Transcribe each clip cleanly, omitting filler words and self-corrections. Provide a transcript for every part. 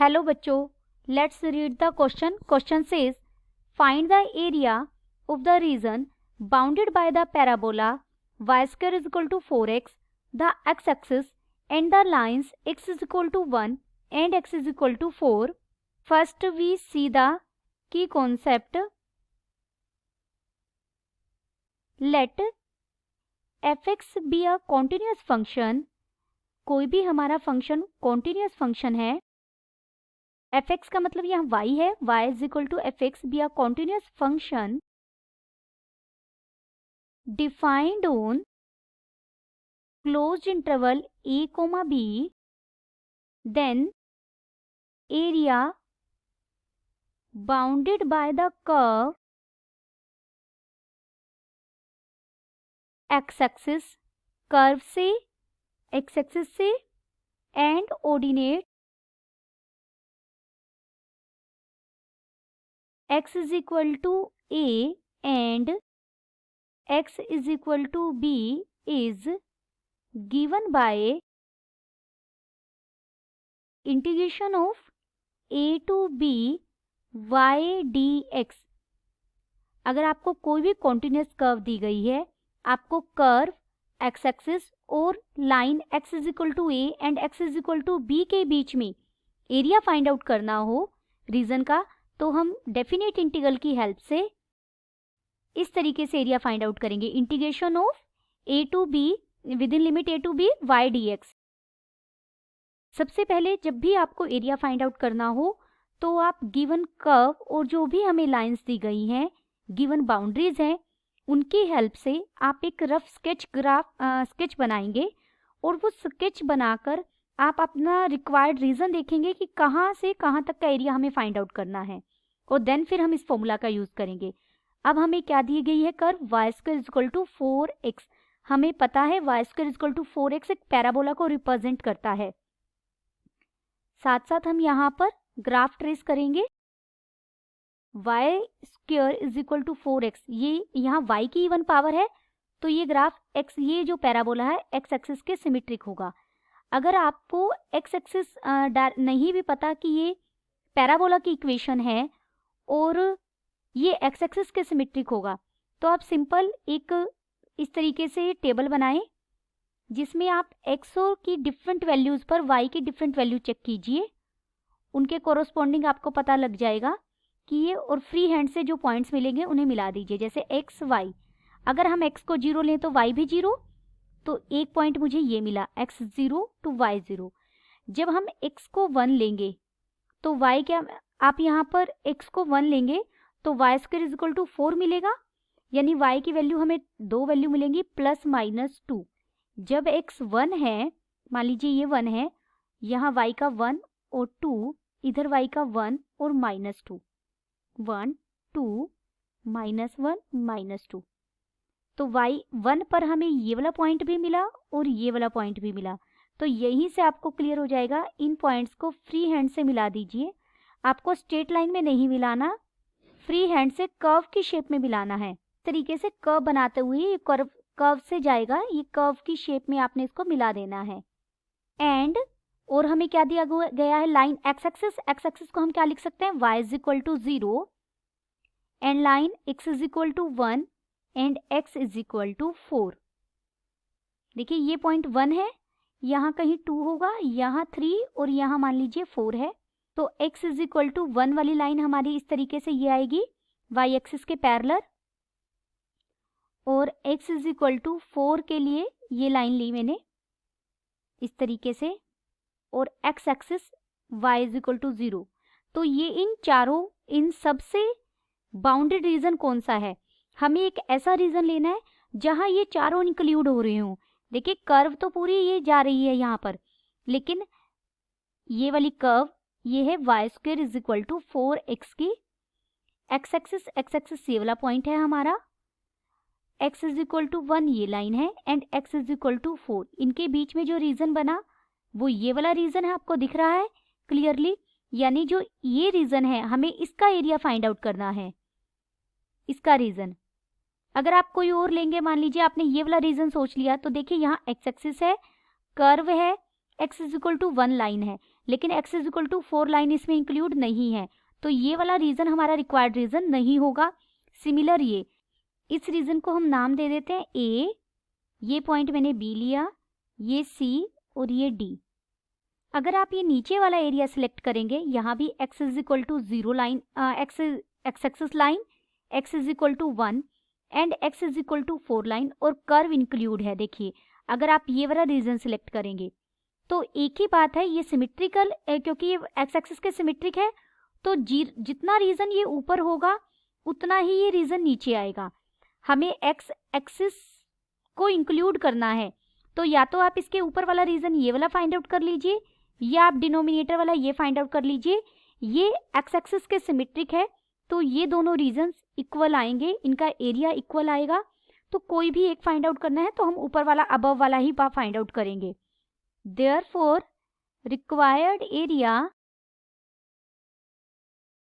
Hello बच्चों, let's read the question. Question says find the area of the reason bounded by the parabola y square is equal to 4x, the x-axis and the lines x is equal to 1 and x is equal to 4. First we see the key concept. Let fx be a continuous function. कोई भी हमारा function continuous function है. fx का मतलब यहाँ y है. y is equal to fx be a continuous function defined on closed interval a comma b, then area bounded by the curve x-axis, curve से x-axis से, and ordinate x is equal to a and x is equal to b is given by integration of a to b y dx. अगर आपको कोई भी continuous curve दी गई है, आपको curve x axis और line x is equal to a and x is equal to b के बीच में एरिया फाइंड आउट करना हो रीजन का, तो हम डेफिनेट इंटीग्रल की हेल्प से इस तरीके से एरिया फाइंड आउट करेंगे. Integration of a to b within limit a to b y dx. सबसे पहले जब भी आपको एरिया फाइंड आउट करना हो तो आप गिवन कर्व और जो भी हमें लाइंस दी गई हैं, गिवन बाउंड्रीज हैं, उनकी हेल्प से आप एक रफ स्केच बनाएंगे और वो स्केच बनाकर आप अपना रिक्वायर्ड रीजन देखेंगे कि कहाँ से कहाँ तक का एरिया हमें फाइंड आउट करना है, और देन फिर हम इस फॉर्मूला का यूज करेंगे. अब हमें क्या दी गई है curve y square is equal to 4x. हमें पता है y square is equal to 4x एक पैराबोला को रिप्रेजेंट करता है. साथ साथ हम यहाँ पर ग्राफ ट्रेस करेंगे. y square is equal to 4x, ये यहाँ y की इवन पावर है, तो ये ग्राफ x, ये जो पैराबोला है x एक्सिस के सिमेट्रिक होगा. अगर आपको x एक्सिस नहीं भी पता कि ये पैराबोला की इक्वेशन है और ये x एक्सिस के सिमेट्रिक होगा, तो आप सिंपल एक इस तरीके से टेबल बनाएं जिसमें आप x की डिफरेंट वैल्यूज पर y की डिफरेंट वैल्यू चेक कीजिए. उनके कोरोस्पोंडिंग आपको पता लग जाएगा कि ये, और फ्री हैंड से जो पॉइंट्स मिलेंगे उन्हें मिला दीजिए. जैसे x y, अगर हम x को 0 लें तो y भी 0, तो एक पॉइंट मुझे ये मिला x 0 टू y 0. जब हम x को 1 लेंगे तो y क्या, आप यहाँ पर x को 1 लेंगे तो y square is equal to 4 मिलेगा, यानी y की वैल्यू हमें 2 वैल्यू मिलेंगी प्लस माइनस 2. जब x 1 है, मान लीजिए ये 1 है, यहाँ y का 1 और 2, इधर y का 1 और माइनस 2, 1 2 माइनस 1 माइनस 2, तो y 1 पर हमें ये वाला पॉइंट भी मिला और ये वाला पॉइंट भी मिला. तो यहीं से आपको क्लियर हो जाएगा. इन पॉइंट्स को फ्री हैंड से मिला दीजिए. आपको स्ट्रेट लाइन में नहीं मिलाना, फ्री हैंड से कर्व की शेप में मिलाना है. इस तरीके से कर्व बनाते हुए ये कर्व से जाएगा, ये कर्व की शेप में आपने इसको मिला देना है. एंड और हमें क्या दिया गया है, लाइन एक्स एक्सिस को हम क्या लिख सकते हैं, y is equal to 0 and line x is equal to 1 and x is equal to 4. देखिए ये पॉइंट 1 है, यहाँ कहीं 2 होगा, यहाँ 3 और यहाँ मान लीजिए 4 है. तो x इज इक्वल टू 1 वाली लाइन हमारी इस तरीके से ये आएगी y एक्सिस के पैरेलल, और x इज इक्वल टू 4 के लिए ये लाइन ली मैंने इस तरीके से, और x axis y is equal to 0. तो ये इन सब से बाउंडेड रीजन कौन सा है, हमें एक ऐसा रीजन लेना है जहां ये चारों इंक्लूड हो रहे हों. देखिए कर्व तो पूरी ये जा रही है यहाँ पर, लेकिन ये वाली कर्व ये है y square is equal to 4x की. x एक्सिस ये वाला पॉइंट है हमारा, x इज इक्वल टू 1 ये लाइन है, and x is equal to 4. इनके बीच में जो रीजन बना वो ये वाला रीजन है, आपको दिख रहा है क्लियरली. यानी जो ये रीजन है हमें इसका एरिया फाइंड आउट करना है, इसका रीजन. अगर आप कोई और लेंगे, मान लीजिए आपने ये वाला रीजन सोच लिया, तो देखिए यहाँ x एक्सिस है, कर्व है, x is equal to 1 line है, लेकिन x is equal to 4 line इसमें इंक्लूड नहीं है, तो ये वाला रीजन हमारा रिक्वायर्ड रीजन नहीं होगा। सिमिलर ये, इस रीजन को हम नाम दे देते हैं A, ये पॉइंट मैंने B लिया, ये C और ये D। अगर आप ये नीचे वाला एरिया सिलेक्ट करेंगे, यहाँ भी x is equal to 0 line, x axis line, x is equal to 1 and x is equal to 4 line और कर्व इंक्लूड है। देखिए अगर आप ये वाला रीजन सिलेक्ट करेंगे तो एक ही बात है, ये सिमेट्रिकल क्योंकि ये x एक्सिस के सिमेट्रिक है, तो जितना रीजन ये ऊपर होगा उतना ही ये रीजन नीचे आएगा। हमें x एक्सिस को इंक्लूड करना है, तो या तो आप इसके ऊपर वाला रीजन ये वाला फाइंड आउट कर लीजिए, या आप डिनोमिनेटर वाला ये फाइंड आउट कर लीजिए। ये x एक्सिस के सिमेट्रिक है, तो ये दोनों रीजन्स इक्वल आएंगे, इनका एरिया इक्वल आएगा। तो कोई भी एक फाइंड आउट करना है तो हम ऊपर वाला अबव वाला ही फाइंड आउट करेंगे। Therefore, required area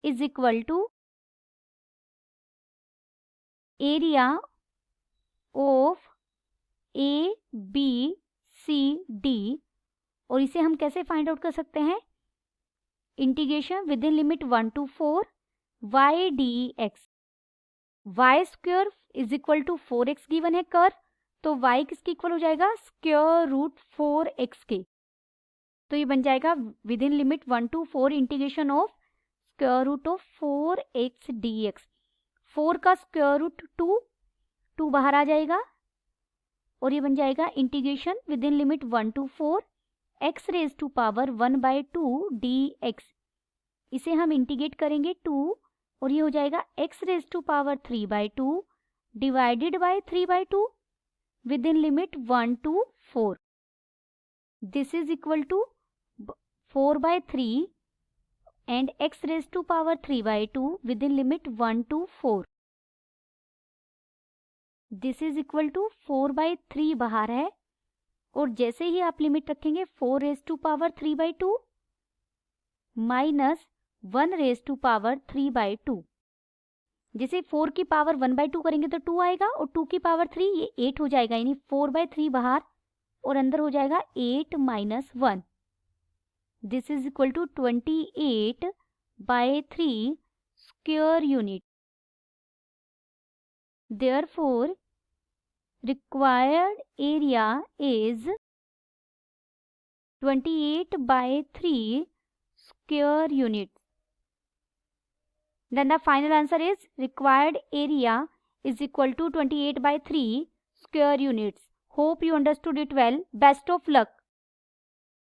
is equal to area of A, B, C, D, और इसे हम कैसे फाइंड आउट कर सकते हैं? Integration within limit 1 to 4 y dx, y square is equal to 4x given है कर, तो y किसके इक्वल हो जाएगा? स्क्वायर रूट 4x के। तो ये बन जाएगा within limit 1 to 4 integration of square root of 4x dx। 4 का स्क्वायर रूट 2 बाहर आ जाएगा और ये बन जाएगा integration within limit 1 to 4 x raise to power 1/2 dx। इसे हम इंटीग्रेट करेंगे 2 और ये हो जाएगा x raise to power 3/2 divided by 3/2 within limit 1 to 4। This is equal to 4/3 and x raised to power 3/2 within limit 1 to 4। This is equal to 4/3 बाहर है, और जैसे ही आप लिमिट रखेंगे 4 raised to power 3/2 minus 1 raised to power 3/2। जैसे 4 की power 1/2 करेंगे तो 2 आएगा, और 2 की पावर 3 ये 8 हो जाएगा, यानी 4/3 बाहर और अंदर हो जाएगा 8 minus 1। This is equal to 28/3 square unit. Therefore, required area is 28/3 square units. Then the final answer is required area is equal to 28/3 square units. Hope you understood it well. Best of luck.